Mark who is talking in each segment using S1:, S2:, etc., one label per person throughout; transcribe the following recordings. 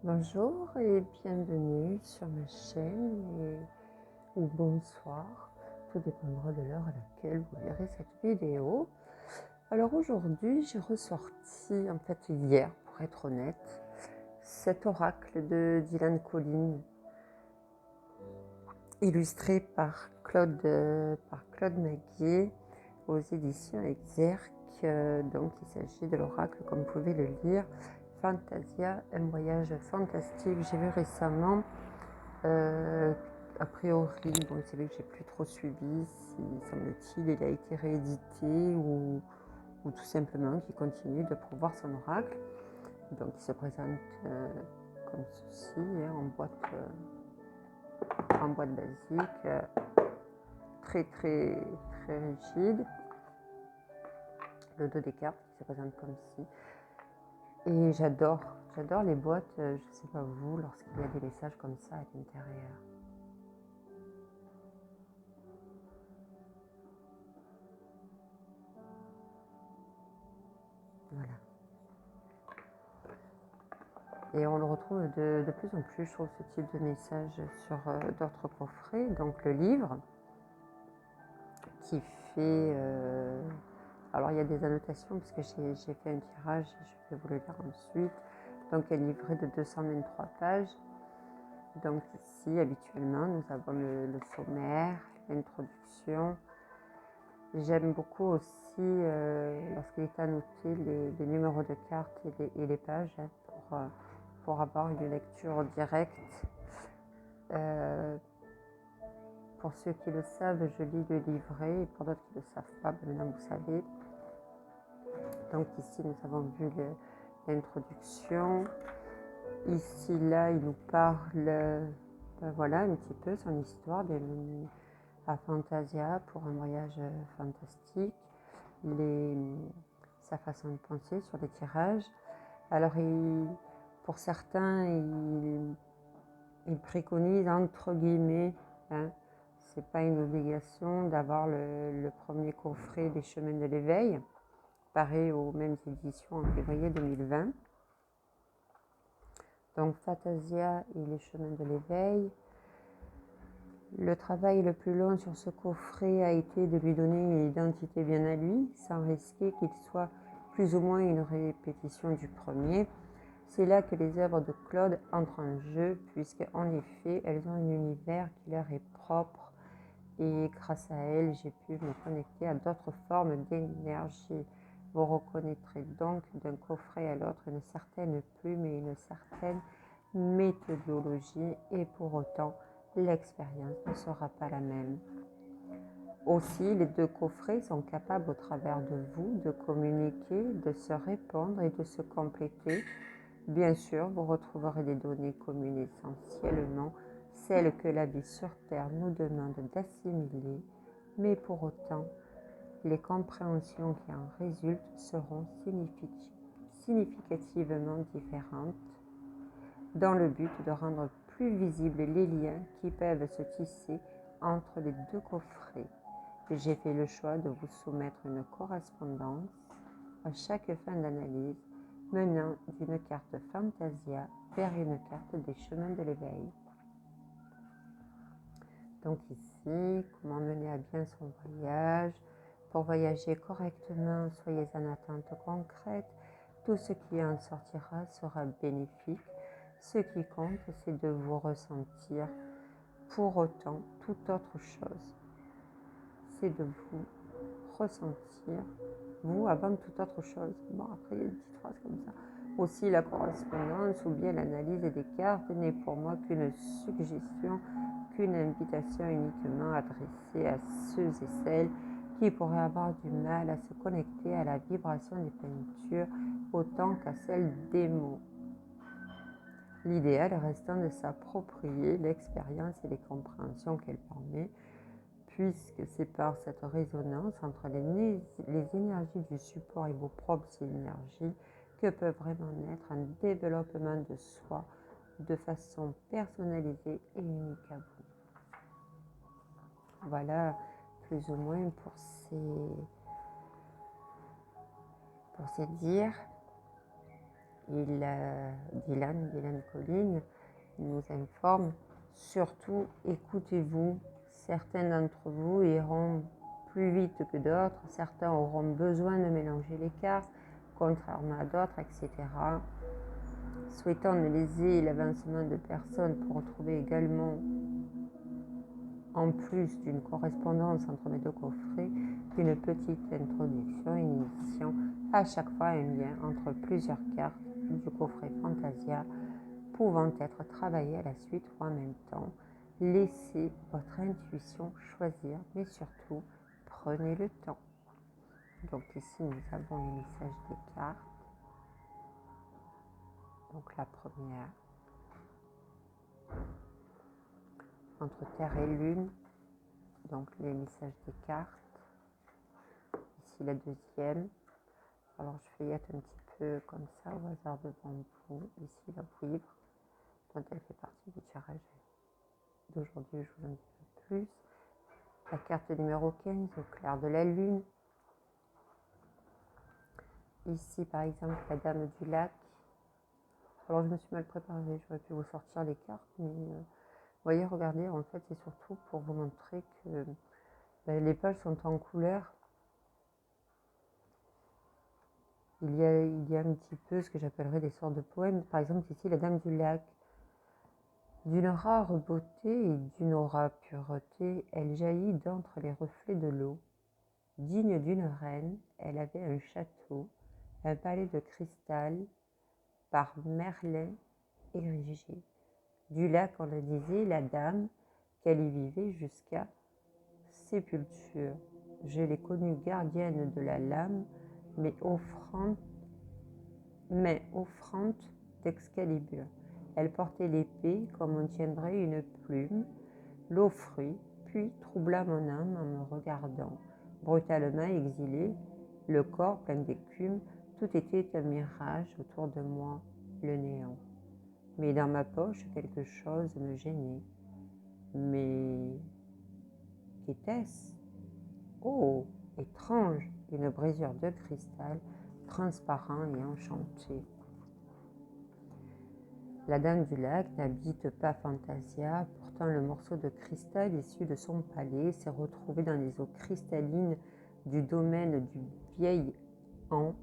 S1: Bonjour et bienvenue sur ma chaîne ou bonsoir, tout dépendra de l'heure à laquelle vous verrez cette vidéo. Alors aujourd'hui j'ai ressorti, en fait hier pour être honnête, cet oracle de Dylan Collins, illustré par Claude Maguier aux éditions Exergue. Donc il s'agit de l'oracle, comme vous pouvez le lire, Fantasia, un voyage fantastique. J'ai vu récemment, a priori, bon, c'est vrai que j'ai plus trop suivi, si semble-t-il, il a été réédité ou tout simplement qu'il continue de promouvoir son oracle. Donc il se présente comme ceci, hein, en boîte basique, très rigide. Le dos des cartes qui se présente comme ci. Et j'adore les boîtes, je ne sais pas vous, lorsqu'il y a des messages comme ça à l'intérieur. Voilà. Et on le retrouve de plus en plus, je trouve, ce type de message sur d'autres coffrets. Donc le livre qui fait... alors il y a des annotations parce que j'ai fait un tirage et je vais vous le lire ensuite. Donc un livret de 223 pages. Donc ici, habituellement, nous avons le sommaire, l'introduction. J'aime beaucoup aussi, lorsqu'il est annoté, les numéros de cartes et les pages, hein, pour avoir une lecture directe. Pour ceux qui le savent, je lis le livret, et pour d'autres qui ne le savent pas, maintenant vous savez. Donc ici, nous avons vu l'introduction. Ici, là, il nous parle, voilà, un petit peu son histoire, bienvenue à Fantasia pour un voyage fantastique, sa façon de penser sur les tirages. Alors, pour certains, il préconise, entre guillemets, hein, c'est pas une obligation d'avoir le premier coffret des Chemins de l'éveil, pareil aux mêmes éditions en février 2020. Donc Fantasia et les Chemins de l'éveil. Le travail le plus long sur ce coffret a été de lui donner une identité bien à lui, sans risquer qu'il soit plus ou moins une répétition du premier. C'est là que les œuvres de Claude entrent en jeu, puisque en effet, elles ont un univers qui leur est propre, et grâce à elles, j'ai pu me connecter à d'autres formes d'énergie. Vous reconnaîtrez donc d'un coffret à l'autre une certaine plume et une certaine méthodologie, et pour autant, l'expérience ne sera pas la même. Aussi, les deux coffrets sont capables au travers de vous de communiquer, de se répondre et de se compléter. Bien sûr, vous retrouverez des données communes essentiellement, celles que la vie sur Terre nous demande d'assimiler, mais pour autant, les compréhensions qui en résultent seront significativement différentes, dans le but de rendre plus visibles les liens qui peuvent se tisser entre les deux coffrets. J'ai fait le choix de vous soumettre une correspondance à chaque fin d'analyse, menant d'une carte Fantasia vers une carte des Chemins de l'éveil. Donc ici, comment mener à bien son voyage. Pour voyager correctement, soyez en attente concrète. Tout ce qui en sortira sera bénéfique. Ce qui compte, c'est de vous ressentir. Pour autant, toute autre chose, c'est de vous ressentir, vous, avant toute autre chose. Bon, après, il y a une petite phrase comme ça. Aussi, la correspondance ou bien l'analyse des cartes n'est pour moi qu'une suggestion, qu'une invitation uniquement adressée à ceux et celles qui pourraient avoir du mal à se connecter à la vibration des peintures autant qu'à celle des mots. L'idéal restant de s'approprier l'expérience et les compréhensions qu'elle permet, puisque c'est par cette résonance entre les énergies du support et vos propres énergies que peut vraiment naître un développement de soi de façon personnalisée et unique à vous. Voilà plus ou moins pour ces dires. Dylan Collins nous informe, surtout écoutez-vous, certains d'entre vous iront plus vite que d'autres, certains auront besoin de mélanger les cartes, contrairement à d'autres, etc. Souhaitant de léser l'avancement de personnes pour trouver également, en plus d'une correspondance entre mes deux coffrets, une petite introduction initiant à chaque fois un lien entre plusieurs cartes du coffret Fantasia pouvant être travaillées à la suite ou en même temps. Laissez votre intuition choisir, mais surtout, prenez le temps. Donc ici, nous avons les messages des cartes. Donc la première, entre Terre et Lune, donc les messages des cartes. Ici la deuxième. Alors je feuillette un petit peu comme ça au hasard devant vous. Ici la vouivre, dont elle fait partie du tirage d'aujourd'hui, je vous en dirai plus. La carte numéro 15, au clair de la lune. Ici par exemple la dame du lac. Alors je me suis mal préparée, j'aurais pu vous sortir les cartes, mais vous voyez, regardez, en fait c'est surtout pour vous montrer que les pages sont en couleur. Il y a un petit peu ce que j'appellerais des sortes de poèmes. Par exemple, ici, la Dame du lac. D'une rare beauté et d'une aura pureté, elle jaillit d'entre les reflets de l'eau. Digne d'une reine, elle avait un château, un palais de cristal, par Merlin érigé. Du lac, on le disait, la dame, qu'elle y vivait jusqu'à sépulture. Je l'ai connue gardienne de la lame, mais offrande d'Excalibur. Elle portait l'épée comme on tiendrait une plume, l'offrit, puis troubla mon âme en me regardant. Brutalement exilé, le corps plein d'écume, tout était un mirage autour de moi, le néant. Mais dans ma poche, quelque chose me gênait. Mais qu'était-ce? Oh, étrange, une brisure de cristal, transparent et enchanté. La Dame du lac n'habite pas Fantasia, pourtant le morceau de cristal issu de son palais s'est retrouvé dans les eaux cristallines du domaine du vieil An.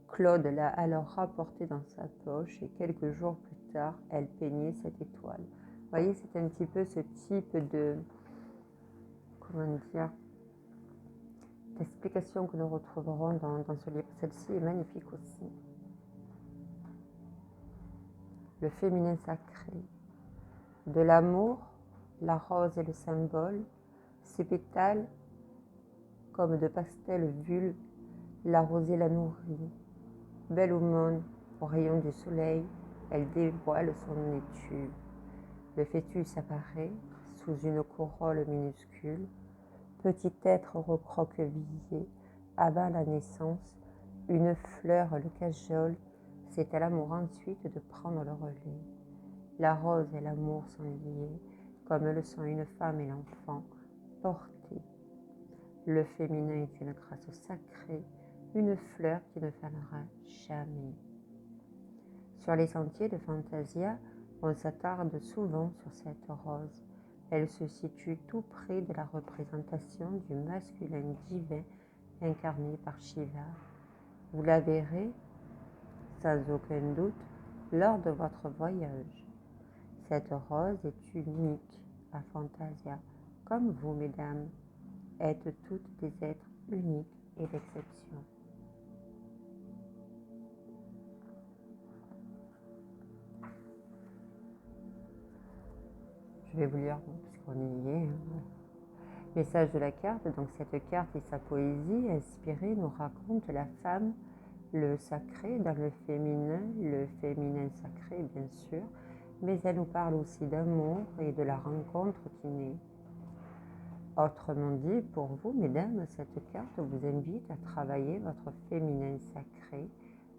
S1: Claude l'a alors rapporté dans sa poche et quelques jours plus tard, elle peignait cette étoile. Vous voyez, c'est un petit peu ce type de, d'explication que nous retrouverons dans ce livre. Celle-ci est magnifique aussi. Le féminin sacré. De l'amour, la rose est le symbole, ses pétales, comme de pastel vulve, la rosée la nourrit. Belle aumône, au rayon du soleil, elle dévoile son étude. Le fœtus apparaît sous une corolle minuscule. Petit être recroquevillé, avant la naissance, une fleur le cajole, c'est à l'amour ensuite de prendre le relais. La rose et l'amour sont liés, comme le sont une femme et l'enfant, portés. Le féminin est une grâce sacrée, une fleur qui ne fanera jamais. Sur les sentiers de Fantasia, on s'attarde souvent sur cette rose. Elle se situe tout près de la représentation du masculin divin incarné par Shiva. Vous la verrez, sans aucun doute, lors de votre voyage. Cette rose est unique à Fantasia, comme vous, mesdames, êtes toutes des êtres uniques et d'exception. Je vais vous lire, puisqu'on y est. Message de la carte. Donc cette carte et sa poésie inspirée nous raconte la femme, le sacré dans le féminin sacré bien sûr, mais elle nous parle aussi d'amour et de la rencontre qui naît. Autrement dit, pour vous, mesdames, cette carte vous invite à travailler votre féminin sacré,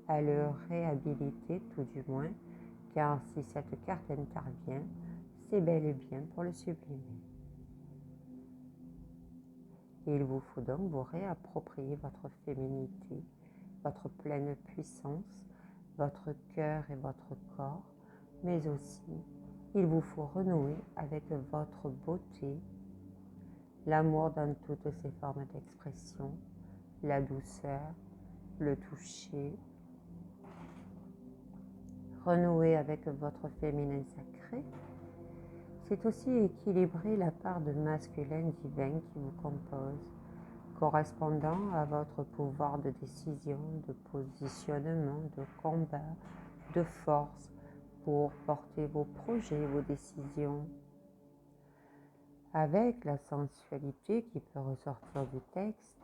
S1: à le réhabiliter tout du moins, car si cette carte intervient, c'est bel et bien pour le sublimer. Et il vous faut donc vous réapproprier votre féminité, votre pleine puissance, votre cœur et votre corps, mais aussi il vous faut renouer avec votre beauté, l'amour dans toutes ses formes d'expression, la douceur, le toucher, renouer avec votre féminin sacré. C'est aussi équilibrer la part de masculin divin qui vous compose, correspondant à votre pouvoir de décision, de positionnement, de combat, de force pour porter vos projets, vos décisions. Avec la sensualité qui peut ressortir du texte,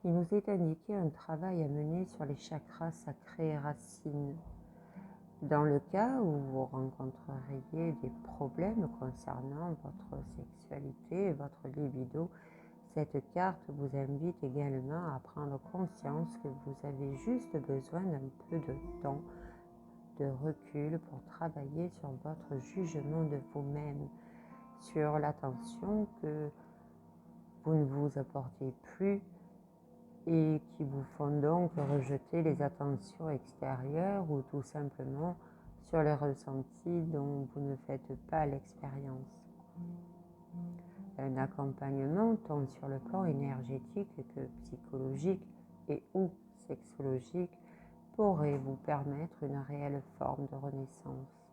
S1: il nous est indiqué un travail à mener sur les chakras sacrés et racines. Dans le cas où vous rencontreriez des problèmes concernant votre sexualité et votre libido, cette carte vous invite également à prendre conscience que vous avez juste besoin d'un peu de temps, de recul pour travailler sur votre jugement de vous-même, sur l'attention que vous ne vous apportez plus et qui vous font donc rejeter les attentions extérieures ou tout simplement sur les ressentis dont vous ne faites pas l'expérience. Un accompagnement tant sur le plan énergétique que psychologique et ou sexologique pourrait vous permettre une réelle forme de renaissance.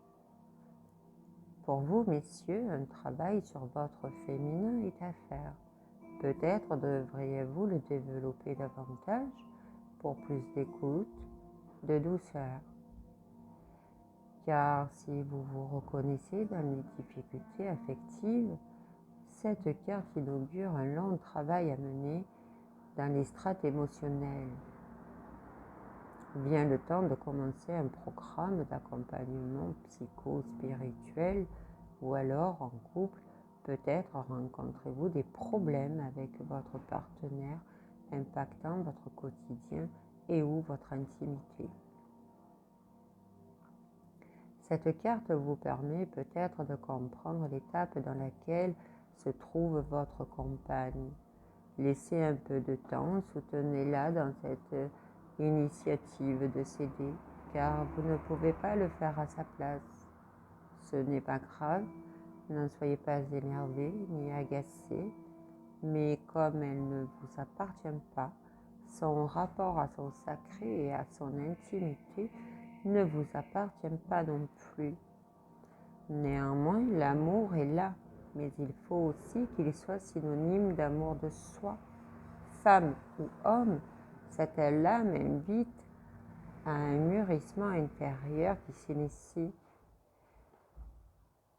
S1: Pour vous, messieurs, un travail sur votre féminin est à faire. Peut-être devriez-vous le développer davantage pour plus d'écoute, de douceur. Car si vous vous reconnaissez dans les difficultés affectives, cette carte inaugure un long travail à mener dans les strates émotionnelles. Vient le temps de commencer un programme d'accompagnement psycho-spirituel ou alors en couple. Peut-être rencontrez-vous des problèmes avec votre partenaire impactant votre quotidien et ou votre intimité. Cette carte vous permet peut-être de comprendre l'étape dans laquelle se trouve votre compagne. Laissez un peu de temps, soutenez-la dans cette initiative de céder, car vous ne pouvez pas le faire à sa place. Ce n'est pas grave. N'en soyez pas énervé ni agacé, mais comme elle ne vous appartient pas, son rapport à son sacré et à son intimité ne vous appartient pas non plus. Néanmoins, l'amour est là, mais il faut aussi qu'il soit synonyme d'amour de soi. Femme ou homme, cette âme invite à un mûrissement intérieur qui s'initie.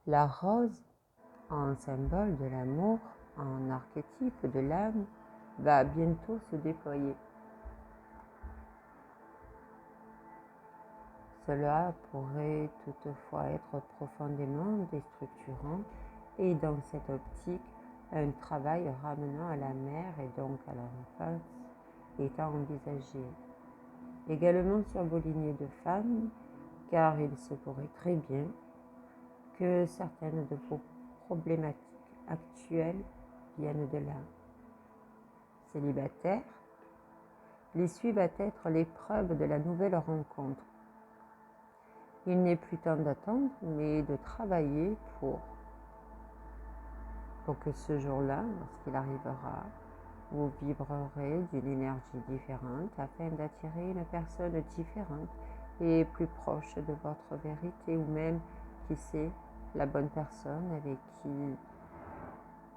S1: La rose, en symbole de l'amour, en archétype de l'âme, va bientôt se déployer. Cela pourrait toutefois être profondément déstructurant et dans cette optique, un travail ramenant à la mère et donc à l'enfance est à envisager. Également sur vos lignées de femmes, car il se pourrait très bien que certaines de vos problématiques actuelles viennent de là. Célibataire, l'issue va être l'épreuve de la nouvelle rencontre. Il n'est plus temps d'attendre, mais de travailler pour que ce jour-là, lorsqu'il arrivera, vous vibrerez d'une énergie différente afin d'attirer une personne différente et plus proche de votre vérité ou même, qui sait, la bonne personne avec qui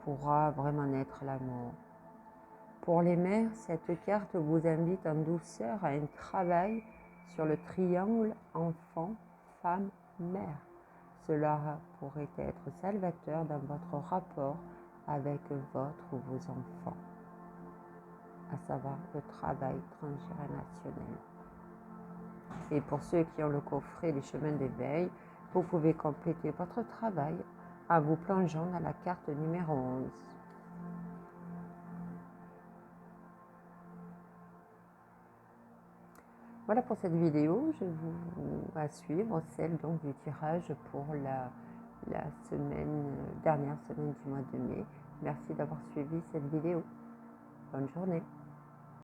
S1: pourra vraiment naître l'amour. Pour les mères, cette carte vous invite en douceur à un travail sur le triangle enfant, femme, mère. Cela pourrait être salvateur dans votre rapport avec votre ou vos enfants, à savoir le travail transgénérationnel. Et pour ceux qui ont le coffret Les chemins d'éveil, vous pouvez compléter votre travail en vous plongeant dans la carte numéro 11. Voilà pour cette vidéo. Je vous à suivre celle donc du tirage pour la dernière semaine du mois de mai. Merci d'avoir suivi cette vidéo. Bonne journée.